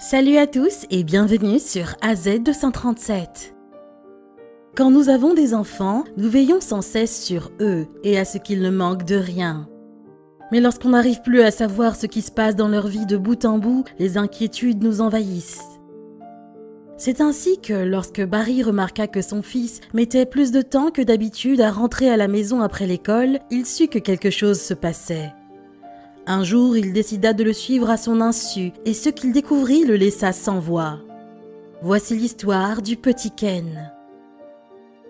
Salut à tous et bienvenue sur AZ237. Quand nous avons des enfants, nous veillons sans cesse sur eux et à ce qu'ils ne manquent de rien. Mais lorsqu'on n'arrive plus à savoir ce qui se passe dans leur vie de bout en bout, les inquiétudes nous envahissent. C'est ainsi que lorsque Barry remarqua que son fils mettait plus de temps que d'habitude à rentrer à la maison après l'école, il sut que quelque chose se passait. Un jour, il décida de le suivre à son insu et ce qu'il découvrit le laissa sans voix. Voici l'histoire du petit Ken.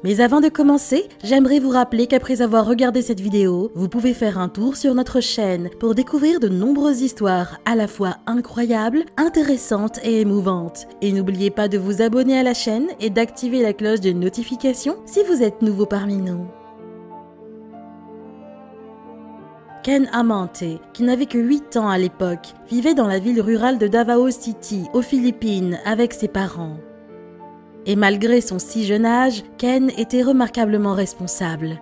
Mais avant de commencer, j'aimerais vous rappeler qu'après avoir regardé cette vidéo, vous pouvez faire un tour sur notre chaîne pour découvrir de nombreuses histoires à la fois incroyables, intéressantes et émouvantes. Et n'oubliez pas de vous abonner à la chaîne et d'activer la cloche de notification si vous êtes nouveau parmi nous. Ken Amante, qui n'avait que 8 ans à l'époque, vivait dans la ville rurale de Davao City, aux Philippines, avec ses parents. Et malgré son si jeune âge, Ken était remarquablement responsable.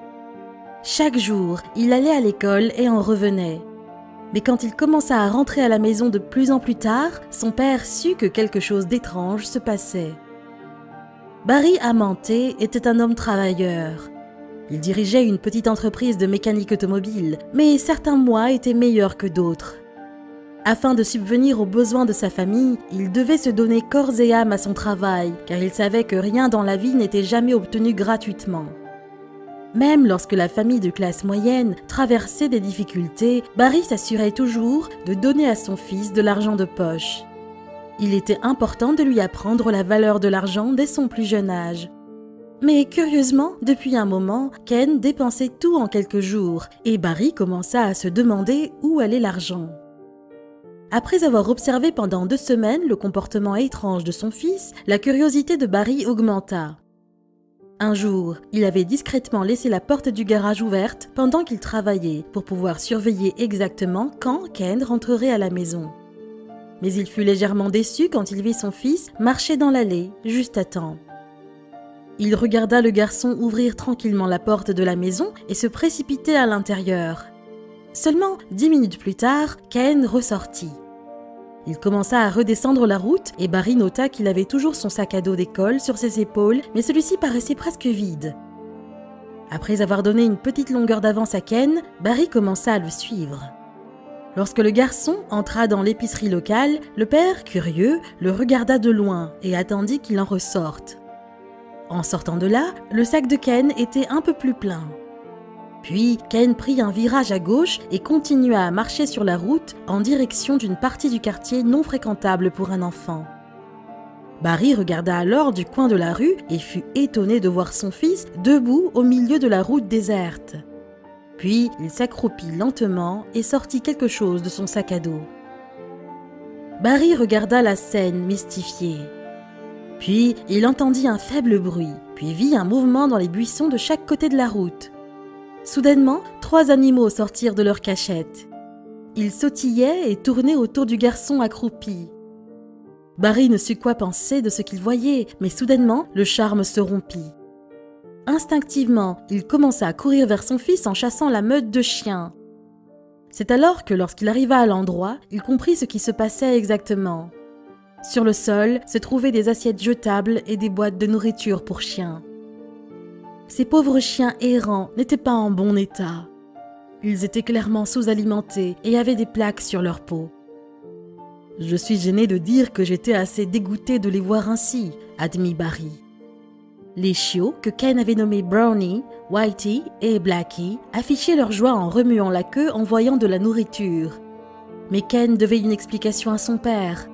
Chaque jour, il allait à l'école et en revenait. Mais quand il commença à rentrer à la maison de plus en plus tard, son père sut que quelque chose d'étrange se passait. Barry Amante était un homme travailleur. Il dirigeait une petite entreprise de mécanique automobile, mais certains mois étaient meilleurs que d'autres. Afin de subvenir aux besoins de sa famille, il devait se donner corps et âme à son travail, car il savait que rien dans la vie n'était jamais obtenu gratuitement. Même lorsque la famille de classe moyenne traversait des difficultés, Barry s'assurait toujours de donner à son fils de l'argent de poche. Il était important de lui apprendre la valeur de l'argent dès son plus jeune âge. Mais curieusement, depuis un moment, Ken dépensait tout en quelques jours et Barry commença à se demander où allait l'argent. Après avoir observé pendant 2 semaines le comportement étrange de son fils, la curiosité de Barry augmenta. Un jour, il avait discrètement laissé la porte du garage ouverte pendant qu'il travaillait pour pouvoir surveiller exactement quand Ken rentrerait à la maison. Mais il fut légèrement déçu quand il vit son fils marcher dans l'allée, juste à temps. Il regarda le garçon ouvrir tranquillement la porte de la maison et se précipiter à l'intérieur. Seulement 10 minutes plus tard, Ken ressortit. Il commença à redescendre la route et Barry nota qu'il avait toujours son sac à dos d'école sur ses épaules, mais celui-ci paraissait presque vide. Après avoir donné une petite longueur d'avance à Ken, Barry commença à le suivre. Lorsque le garçon entra dans l'épicerie locale, le père, curieux, le regarda de loin et attendit qu'il en ressorte. En sortant de là, le sac de Ken était un peu plus plein. Puis, Ken prit un virage à gauche et continua à marcher sur la route en direction d'une partie du quartier non fréquentable pour un enfant. Barry regarda alors du coin de la rue et fut étonné de voir son fils debout au milieu de la route déserte. Puis, il s'accroupit lentement et sortit quelque chose de son sac à dos. Barry regarda la scène mystifié. Puis, il entendit un faible bruit, puis vit un mouvement dans les buissons de chaque côté de la route. Soudainement, 3 animaux sortirent de leur cachette. Ils sautillaient et tournaient autour du garçon accroupi. Barry ne sut quoi penser de ce qu'il voyait, mais soudainement, le charme se rompit. Instinctivement, il commença à courir vers son fils en chassant la meute de chiens. C'est alors que lorsqu'il arriva à l'endroit, il comprit ce qui se passait exactement. Sur le sol se trouvaient des assiettes jetables et des boîtes de nourriture pour chiens. Ces pauvres chiens errants n'étaient pas en bon état. Ils étaient clairement sous-alimentés et avaient des plaques sur leur peau. Je suis gêné de dire que j'étais assez dégoûté de les voir ainsi, admit Barry. Les chiots, que Ken avait nommés Brownie, Whitey et Blackie, affichaient leur joie en remuant la queue en voyant de la nourriture. Mais Ken devait une explication à son père.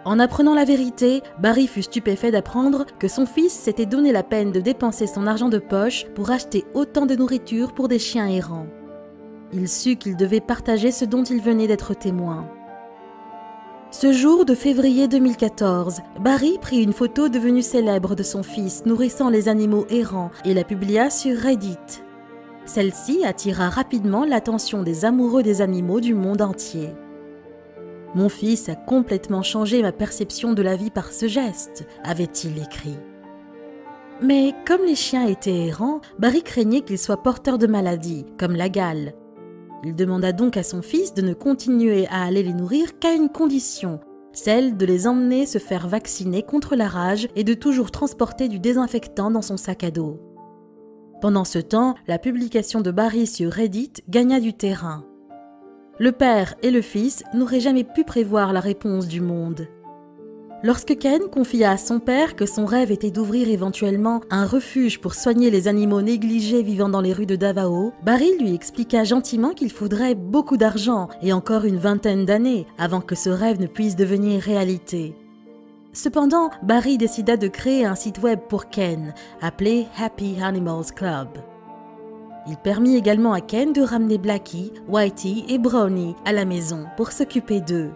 En apprenant la vérité, Barry fut stupéfait d'apprendre que son fils s'était donné la peine de dépenser son argent de poche pour acheter autant de nourriture pour des chiens errants. Il sut qu'il devait partager ce dont il venait d'être témoin. Ce jour de février 2014, Barry prit une photo devenue célèbre de son fils nourrissant les animaux errants et la publia sur Reddit. Celle-ci attira rapidement l'attention des amoureux des animaux du monde entier. « Mon fils a complètement changé ma perception de la vie par ce geste », avait-il écrit. Mais comme les chiens étaient errants, Barry craignait qu'ils soient porteurs de maladies, comme la gale. Il demanda donc à son fils de ne continuer à aller les nourrir qu'à une condition, celle de les emmener se faire vacciner contre la rage et de toujours transporter du désinfectant dans son sac à dos. Pendant ce temps, la publication de Barry sur Reddit gagna du terrain. Le père et le fils n'auraient jamais pu prévoir la réponse du monde. Lorsque Ken confia à son père que son rêve était d'ouvrir éventuellement un refuge pour soigner les animaux négligés vivant dans les rues de Davao, Barry lui expliqua gentiment qu'il faudrait beaucoup d'argent et encore une vingtaine d'années avant que ce rêve ne puisse devenir réalité. Cependant, Barry décida de créer un site web pour Ken, appelé Happy Animals Club. Il permit également à Ken de ramener Blackie, Whitey et Brownie à la maison pour s'occuper d'eux.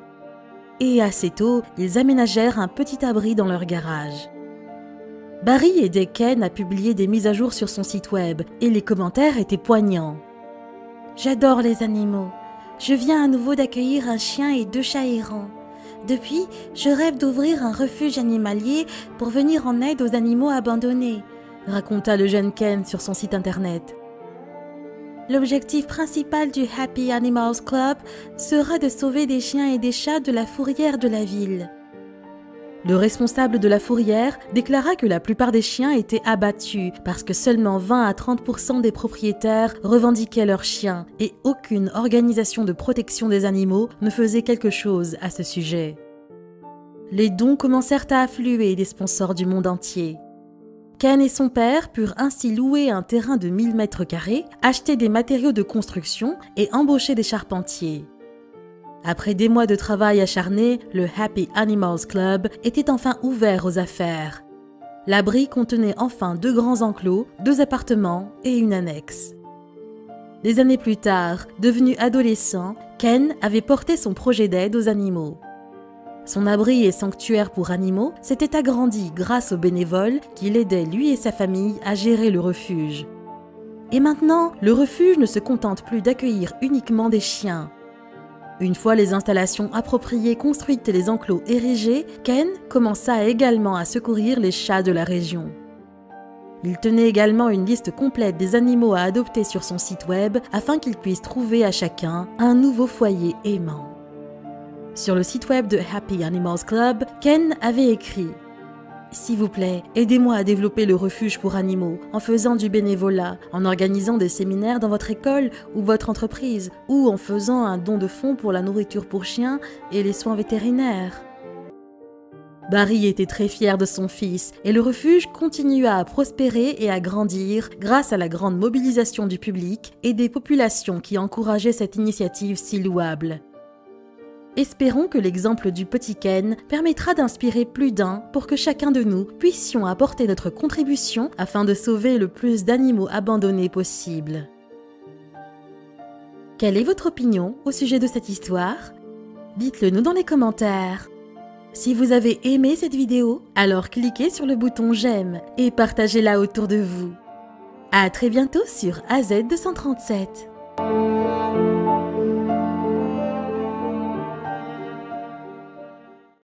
Et assez tôt, ils aménagèrent un petit abri dans leur garage. Barry aidait Ken à publier des mises à jour sur son site web et les commentaires étaient poignants. « J'adore les animaux. Je viens à nouveau d'accueillir un chien et 2 chats errants. Depuis, je rêve d'ouvrir un refuge animalier pour venir en aide aux animaux abandonnés, » raconta le jeune Ken sur son site internet. L'objectif principal du Happy Animals Club sera de sauver des chiens et des chats de la fourrière de la ville. Le responsable de la fourrière déclara que la plupart des chiens étaient abattus parce que seulement 20 à 30% des propriétaires revendiquaient leurs chiens et aucune organisation de protection des animaux ne faisait quelque chose à ce sujet. Les dons commencèrent à affluer des sponsors du monde entier. Ken et son père purent ainsi louer un terrain de 1000 mètres carrés, acheter des matériaux de construction et embaucher des charpentiers. Après des mois de travail acharné, le Happy Animals Club était enfin ouvert aux affaires. L'abri contenait enfin 2 grands enclos, 2 appartements et une annexe. Des années plus tard, devenu adolescent, Ken avait porté son projet d'aide aux animaux. Son abri et sanctuaire pour animaux s'était agrandi grâce aux bénévoles qui l'aidaient lui et sa famille à gérer le refuge. Et maintenant, le refuge ne se contente plus d'accueillir uniquement des chiens. Une fois les installations appropriées construites et les enclos érigés, Ken commença également à secourir les chats de la région. Il tenait également une liste complète des animaux à adopter sur son site web afin qu'il puisse trouver à chacun un nouveau foyer aimant. Sur le site web de Happy Animals Club, Ken avait écrit « S'il vous plaît, aidez-moi à développer le refuge pour animaux en faisant du bénévolat, en organisant des séminaires dans votre école ou votre entreprise, ou en faisant un don de fonds pour la nourriture pour chiens et les soins vétérinaires. » Barry était très fier de son fils et le refuge continua à prospérer et à grandir grâce à la grande mobilisation du public et des populations qui encourageaient cette initiative si louable. Espérons que l'exemple du petit Ken permettra d'inspirer plus d'un pour que chacun de nous puissions apporter notre contribution afin de sauver le plus d'animaux abandonnés possible. Quelle est votre opinion au sujet de cette histoire? Dites-le nous dans les commentaires. Si vous avez aimé cette vidéo, alors cliquez sur le bouton j'aime et partagez-la autour de vous. À très bientôt sur AZ237.